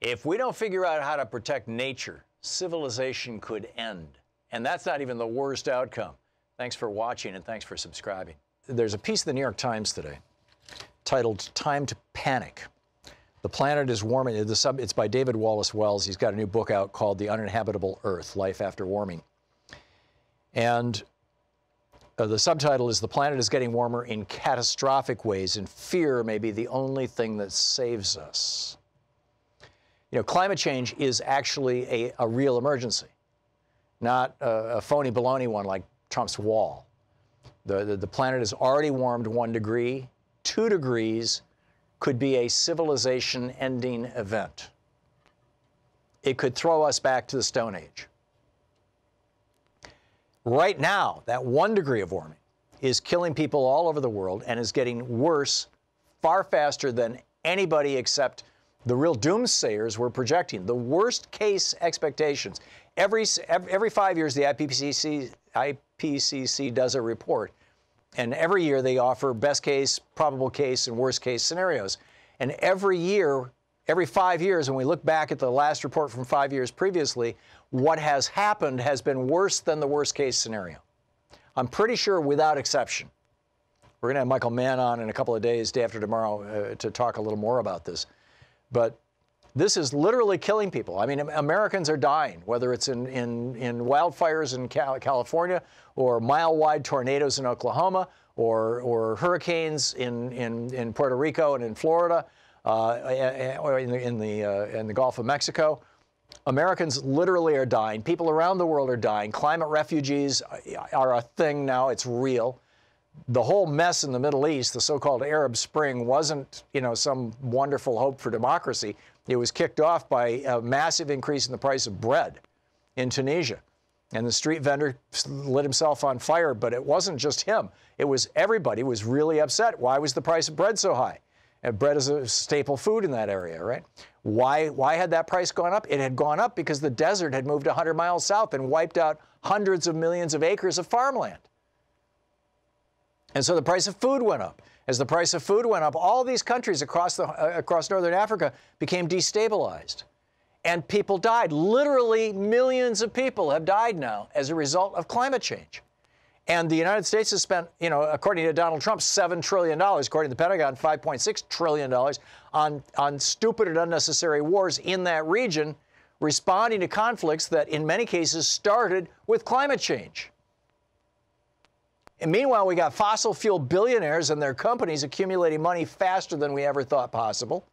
If we don't figure out how to protect nature, civilization could end. And that's not even the worst outcome. Thanks for watching and thanks for subscribing. There's a piece of the New York Times today titled "Time to Panic." The planet is warming. It's by David Wallace Wells. He's got a new book out called The Uninhabitable Earth, Life After Warming. And the subtitle is "The Planet is Getting Warmer in Catastrophic Ways, and Fear May Be the Only Thing That Saves Us." You know, climate change is actually a real emergency, not a phony baloney one like Trump's wall. The planet has already warmed 1 degree. 2 degrees could be a civilization-ending event. It could throw us back to the Stone Age. Right now, that 1 degree of warming is killing people all over the world and is getting worse far faster than anybody except the real doomsayers were projecting. The worst case expectations. Every 5 years, the IPCC does a report. And every year they offer best case, probable case, and worst case scenarios. And every year, every 5 years, when we look back at the last report from 5 years previously, what has happened has been worse than the worst case scenario. I'm pretty sure without exception. We're going to have Michael Mann on in a couple of days, day after tomorrow, to talk a little more about this. But this is literally killing people. I mean, Americans are dying, whether it's in wildfires in California or mile-wide tornadoes in Oklahoma or hurricanes in Puerto Rico and in Florida or in the Gulf of Mexico. Americans literally are dying. People around the world are dying. Climate refugees are a thing now. It's real. The whole mess in the Middle East, the so-called Arab Spring, wasn't, some wonderful hope for democracy. It was kicked off by a massive increase in the price of bread in Tunisia. And the street vendor lit himself on fire, but it wasn't just him. It was everybody was really upset. Why was the price of bread so high? And bread is a staple food in that area, right? Why had that price gone up? It had gone up because the desert had moved 100 miles south and wiped out hundreds of millions of acres of farmland. And so the price of food went up. As the price of food went up, all these countries across northern Africa became destabilized. And people died. Literally millions of people have died now as a result of climate change. And the United States has spent, according to Donald Trump, $7 trillion, according to the Pentagon, $5.6 trillion on stupid and unnecessary wars in that region, responding to conflicts that in many cases started with climate change. And meanwhile, we got fossil fuel billionaires and their companies accumulating money faster than we ever thought possible.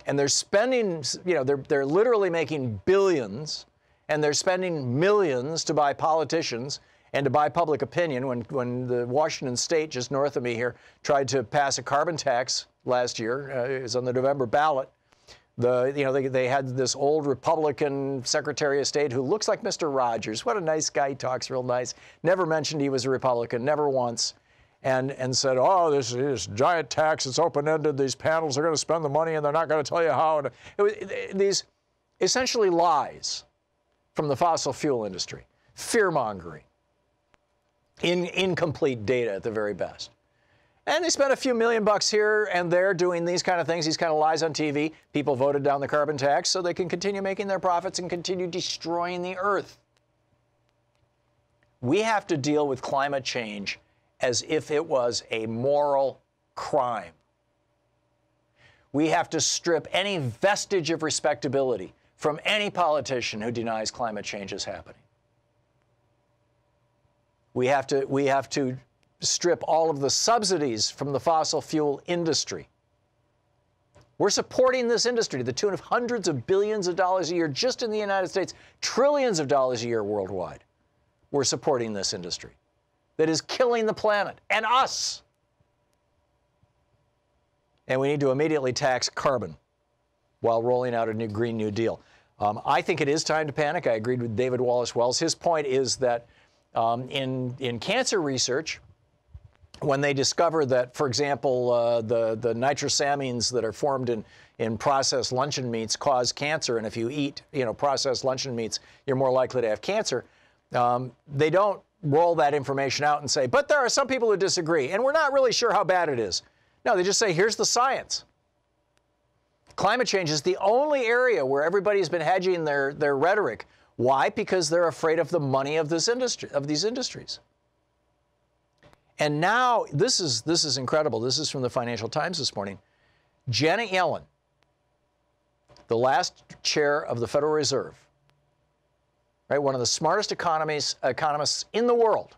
And they're spending, they're literally making billions, and they're spending millions to buy politicians and to buy public opinion. When the Washington state, just north of me here, tried to pass a carbon tax last year, it was on the November ballot. They had this old Republican Secretary of State who looks like Mr. Rogers. What a nice guy. He talks real nice. Never mentioned he was a Republican, never once. And said, oh, this giant tax, it's open-ended. These panels are going to spend the money and they're not going to tell you how. And these essentially lies from the fossil fuel industry, fear-mongering, incomplete data at the very best. And they spent a few $1,000,000 here and there doing these kind of things, these kind of lies on TV. People voted down the carbon tax so they can continue making their profits and continue destroying the earth. We have to deal with climate change as if it was a moral crime. We have to strip any vestige of respectability from any politician who denies climate change is happening. We have to strip all of the subsidies from the fossil fuel industry. We're supporting this industry to the tune of hundreds of billions of dollars a year just in the United States, trillions of dollars a year worldwide. We're supporting this industry that is killing the planet and us. And we need to immediately tax carbon while rolling out a new Green New Deal. I think it is time to panic. I agreed with David Wallace Wells. His point is that in cancer research, when they discover that, for example, the nitrosamines that are formed in processed luncheon meats cause cancer, and if you eat processed luncheon meats, you're more likely to have cancer, they don't roll that information out and say, but there are some people who disagree, and we're not really sure how bad it is. No, they just say, here's the science. Climate change is the only area where everybody's been hedging their rhetoric. Why? Because they're afraid of the money of this industry, of these industries. And now, this is incredible. This is from the Financial Times this morning. Janet Yellen, the last chair of the Federal Reserve, right, one of the smartest economists in the world,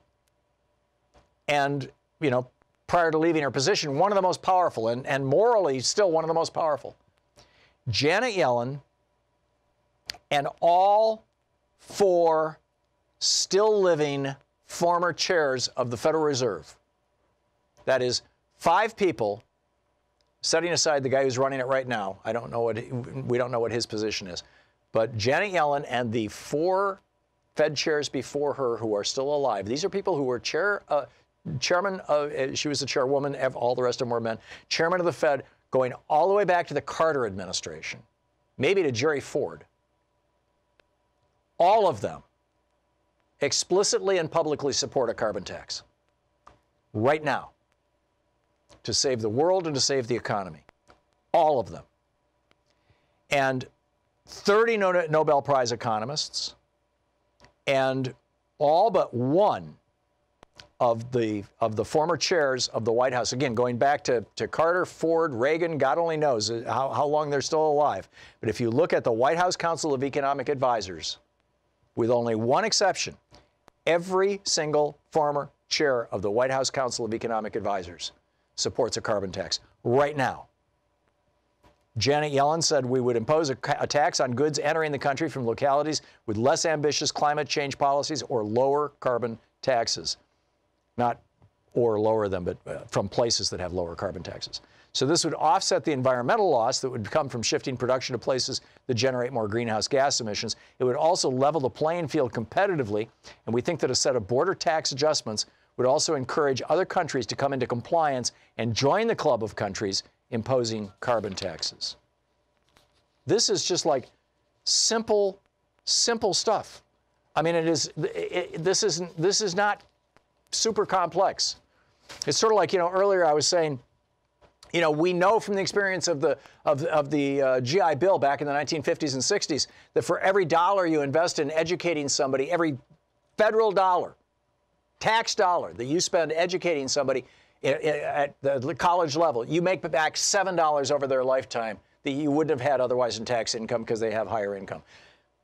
and, you know, prior to leaving her position, one of the most powerful, and morally still one of the most powerful. Janet Yellen and all 4 still living former chairs of the Federal Reserve, that is 5 people, setting aside the guy who's running it right now. We don't know what his position is, but Janet Yellen and the 4 Fed chairs before her who are still alive. These are people who were chairman of, she was the chairwoman, all the rest of them were men, chairman of the Fed, going all the way back to the Carter administration, maybe to Jerry Ford. All of them explicitly and publicly support a carbon tax right now to save the world and to save the economy. All of them. And 30 Nobel Prize economists, and all but 1 of the former chairs of the White House, again, going back to Carter, Ford, Reagan, God only knows how long they're still alive. But if you look at the White House Council of Economic Advisors, with only 1 exception, every single former chair of the White House Council of Economic Advisors supports a carbon tax right now. Janet Yellen said we would impose a tax on goods entering the country from localities with less ambitious climate change policies or lower carbon taxes. Not or lower them, but from places that have lower carbon taxes. So this would offset the environmental loss that would come from shifting production to places that generate more greenhouse gas emissions. It would also level the playing field competitively, and we think that a set of border tax adjustments would also encourage other countries to come into compliance and join the club of countries imposing carbon taxes. This is just like simple stuff. I mean, this is not super complex. It's sort of like, you know, earlier I was saying, you know, we know from the experience of the GI Bill back in the 1950s and 60s that for every dollar you invest in educating somebody, every federal dollar, tax dollar that you spend educating somebody at the college level, you make back $7 over their lifetime that you wouldn't have had otherwise in tax income because they have higher income.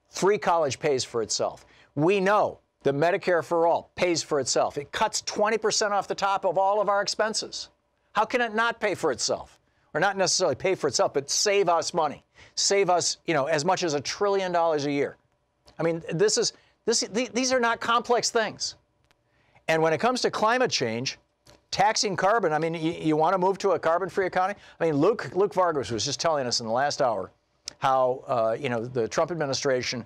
Free college pays for itself. We know that Medicare for All pays for itself. It cuts 20% off the top of all of our expenses. How can it not pay for itself? Or not necessarily pay for itself, but save us money. Save us, you know, as much as $1 trillion a year. I mean, these are not complex things. And when it comes to climate change, taxing carbon, I mean, you want to move to a carbon-free economy? I mean, Luke Vargas was just telling us in the last hour how, you know, the Trump administration,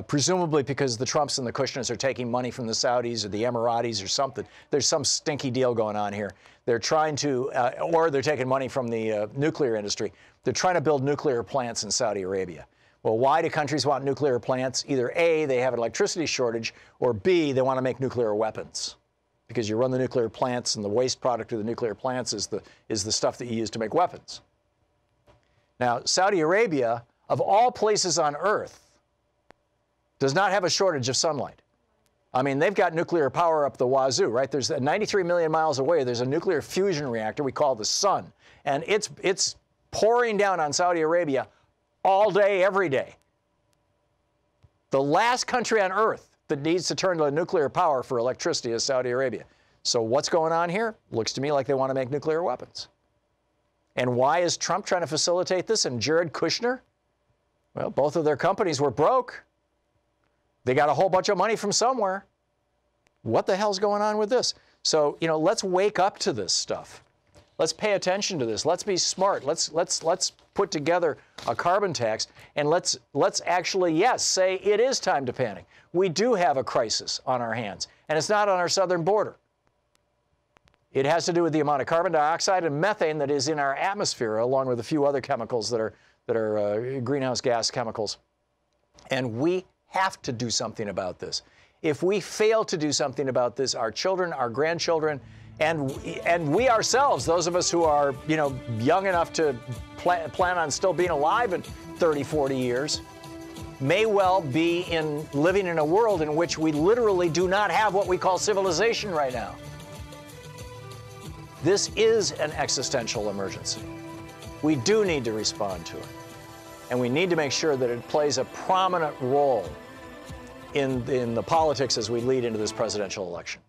presumably because the Trumps and the Kushners are taking money from the Saudis or the Emiratis or something. There's some stinky deal going on here. They're trying to, or they're taking money from the nuclear industry. They're trying to build nuclear plants in Saudi Arabia. Well, why do countries want nuclear plants? Either A, they have an electricity shortage, or B, they want to make nuclear weapons. Because you run the nuclear plants and the waste product of the nuclear plants is the stuff that you use to make weapons. Now, Saudi Arabia, of all places on Earth, does not have a shortage of sunlight. I mean, they've got nuclear power up the wazoo, right? There's 93 million miles away, there's a nuclear fusion reactor we call the sun. And it's pouring down on Saudi Arabia all day, every day. The last country on Earth that needs to turn to nuclear power for electricity is Saudi Arabia. So what's going on here? Looks to me like they want to make nuclear weapons. And why is Trump trying to facilitate this and Jared Kushner? Well, both of their companies were broke. They got a whole bunch of money from somewhere. What the hell's going on with this? So, you know, let's wake up to this stuff. Let's pay attention to this. Let's be smart. Let's put together a carbon tax, and let's actually, yes, say it is time to panic. We do have a crisis on our hands, and it's not on our southern border. It has to do with the amount of carbon dioxide and methane that is in our atmosphere, along with a few other chemicals that are greenhouse gas chemicals. And we have to do something about this. If we fail to do something about this, our children, our grandchildren, And we ourselves, those of us who are, you know, young enough to plan on still being alive in 30, 40 years, may well be living in a world in which we literally do not have what we call civilization right now. This is an existential emergency. We do need to respond to it. And we need to make sure that it plays a prominent role in the politics as we lead into this presidential election.